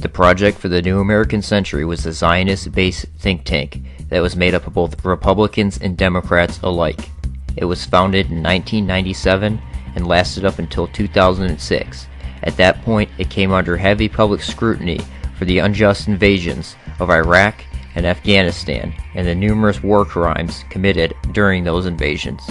The Project for the New American Century was a Zionist-based think tank that was made up of both Republicans and Democrats alike. It was founded in 1997 and lasted up until 2006. At that point, it came under heavy public scrutiny for the unjust invasions of Iraq and Afghanistan and the numerous war crimes committed during those invasions.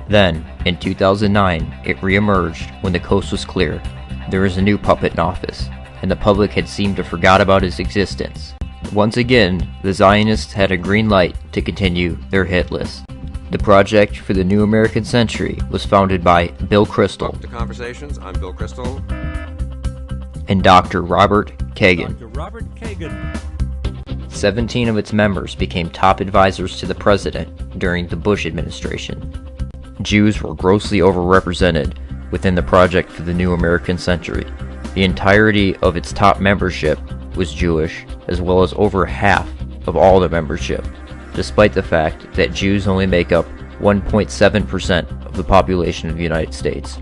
Then, in 2009, it re-emerged when the coast was clear. There was a new puppet in office, and the public had seemed to forgot about his existence. Once again, the Zionists had a green light to continue their hit list. The Project for the New American Century was founded by Bill Kristol. Welcome to Conversations. I'm Bill Kristol. And Dr. Robert Kagan. Dr. Robert Kagan. 17 of its members became top advisors to the president during the Bush administration. Jews were grossly overrepresented within the Project for the New American Century. The entirety of its top membership was Jewish, as well as over half of all the membership, despite the fact that Jews only make up 1.7% of the population of the United States.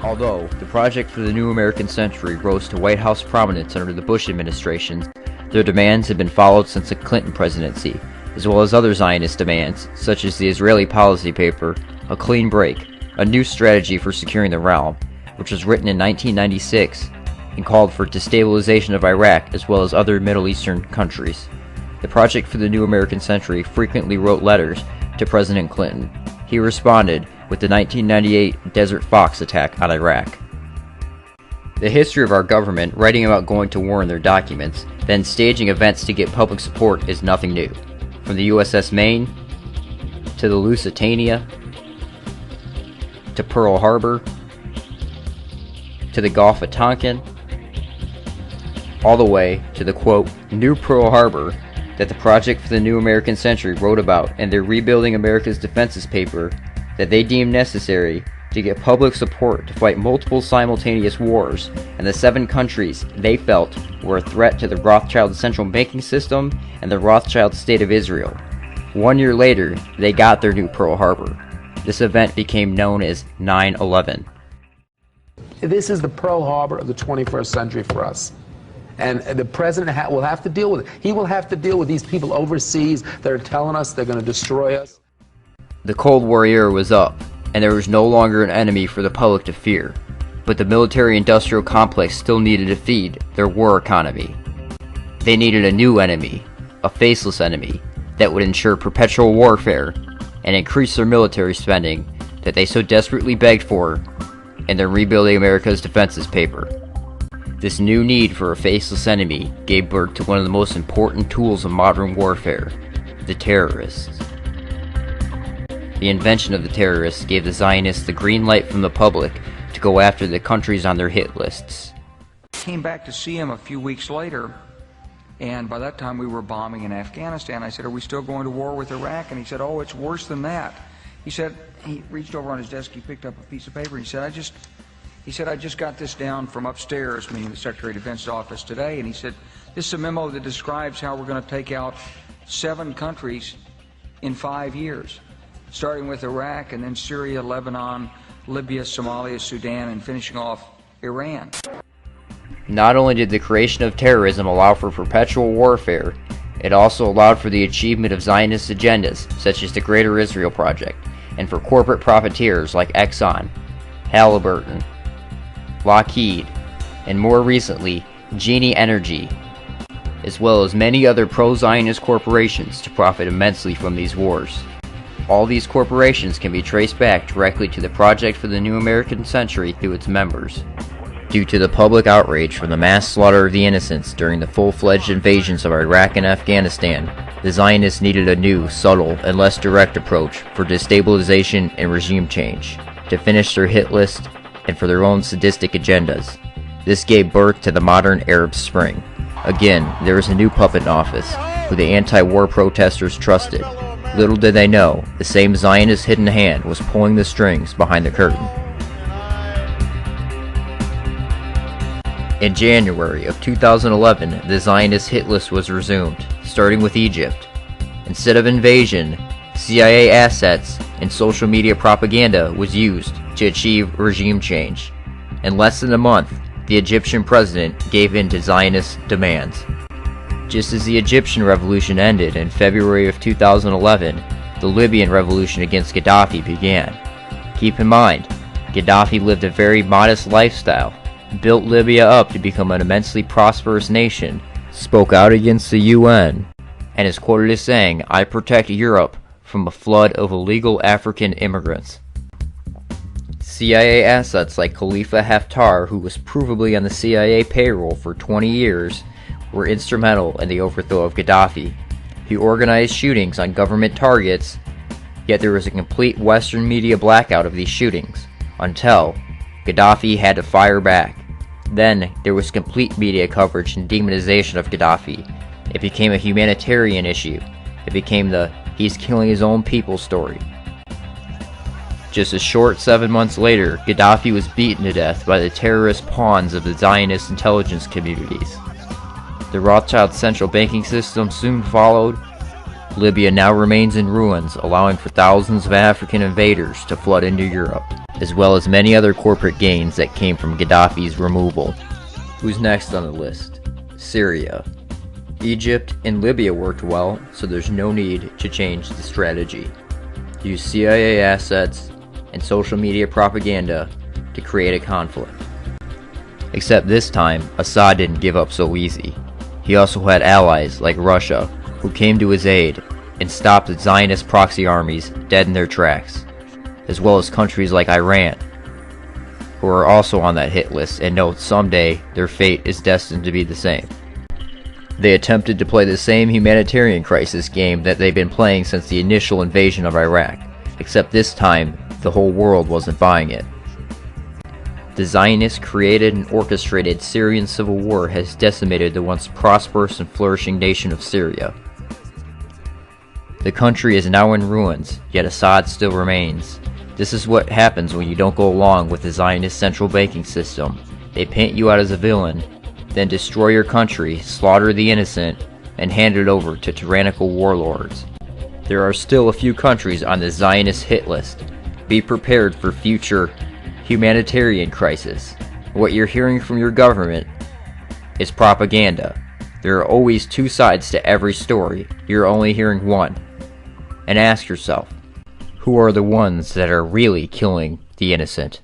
Although the Project for the New American Century rose to White House prominence under the Bush administration, their demands had been followed since the Clinton presidency, as well as other Zionist demands, such as the Israeli policy paper, A Clean Break, a new strategy for securing the realm, which was written in 1996 and called for destabilization of Iraq as well as other Middle Eastern countries. The Project for the New American Century frequently wrote letters to President Clinton. He responded with the 1998 Desert Fox attack on Iraq. The history of our government writing about going to war in their documents, then staging events to get public support is nothing new. From the USS Maine, to the Lusitania, to Pearl Harbor, to the Gulf of Tonkin, all the way to the quote, New Pearl Harbor that the Project for the New American Century wrote about in their Rebuilding America's Defenses paper that they deemed necessary to get public support to fight multiple simultaneous wars, and the 7 countries they felt were a threat to the Rothschild central banking system and the Rothschild state of Israel. 1 year later, they got their new Pearl Harbor. This event became known as 9/11. This is the Pearl Harbor of the 21st century for us. And the president will have to deal with it. He will have to deal with these people overseas that are telling us they're going to destroy us. The Cold War era was up, and there was no longer an enemy for the public to fear. But the military-industrial complex still needed to feed their war economy. They needed a new enemy, a faceless enemy, that would ensure perpetual warfare and increase their military spending that they so desperately begged for in their Rebuilding America's Defenses paper. This new need for a faceless enemy gave birth to one of the most important tools of modern warfare, the terrorists. The invention of the terrorists gave the Zionists the green light from the public to go after the countries on their hit lists. Came back to see him a few weeks later, and by that time we were bombing in Afghanistan. I said, "Are we still going to war with Iraq?" And he said, "Oh, it's worse than that." He said, he reached over on his desk, he picked up a piece of paper, and he said, I just got this down from upstairs, meaning the Secretary of Defense's office today, and he said, this is a memo that describes how we're going to take out 7 countries in 5 years, starting with Iraq and then Syria, Lebanon, Libya, Somalia, Sudan, and finishing off Iran. Not only did the creation of terrorism allow for perpetual warfare, it also allowed for the achievement of Zionist agendas, such as the Greater Israel Project, and for corporate profiteers like Exxon, Halliburton, Lockheed, and more recently, Genie Energy, as well as many other pro-Zionist corporations to profit immensely from these wars. All these corporations can be traced back directly to the Project for the New American Century through its members. Due to the public outrage from the mass slaughter of the innocents during the full-fledged invasions of Iraq and Afghanistan, the Zionists needed a new, subtle, and less direct approach for destabilization and regime change, to finish their hit list and for their own sadistic agendas. This gave birth to the modern Arab Spring. Again, there was a new puppet in office, who the anti-war protesters trusted. Little did they know, the same Zionist hidden hand was pulling the strings behind the curtain. In January of 2011, the Zionist hit list was resumed, starting with Egypt. Instead of invasion, CIA assets and social media propaganda was used to achieve regime change. In less than a month, the Egyptian president gave in to Zionist demands. Just as the Egyptian revolution ended in February of 2011, the Libyan revolution against Gaddafi began. Keep in mind, Gaddafi lived a very modest lifestyle, built Libya up to become an immensely prosperous nation, spoke out against the UN, and is quoted as saying, "I protect Europe from a flood of illegal African immigrants." CIA assets like Khalifa Haftar, who was provably on the CIA payroll for 20 years, were instrumental in the overthrow of Gaddafi. He organized shootings on government targets, yet there was a complete Western media blackout of these shootings, until Gaddafi had to fire back. Then there was complete media coverage and demonization of Gaddafi. It became a humanitarian issue. It became the "he's killing his own people" story. Just a short 7 months later, Gaddafi was beaten to death by the terrorist pawns of the Zionist intelligence communities. The Rothschild central banking system soon followed. Libya now remains in ruins, allowing for thousands of African invaders to flood into Europe, as well as many other corporate gains that came from Gaddafi's removal. Who's next on the list? Syria. Egypt and Libya worked well, so there's no need to change the strategy. Use CIA assets and social media propaganda to create a conflict. Except this time, Assad didn't give up so easy. He also had allies like Russia, who came to his aid and stopped the Zionist proxy armies dead in their tracks, as well as countries like Iran, who are also on that hit list and know someday their fate is destined to be the same. They attempted to play the same humanitarian crisis game that they've been playing since the initial invasion of Iraq, except this time, the whole world wasn't buying it. The Zionists created and orchestrated Syrian civil war has decimated the once prosperous and flourishing nation of Syria. The country is now in ruins, yet Assad still remains. This is what happens when you don't go along with the Zionist central banking system. They paint you out as a villain, then destroy your country, slaughter the innocent, and hand it over to tyrannical warlords. There are still a few countries on the Zionist hit list. Be prepared for future humanitarian crisis. What you're hearing from your government is propaganda. There are always two sides to every story. You're only hearing one. And ask yourself, who are the ones that are really killing the innocent?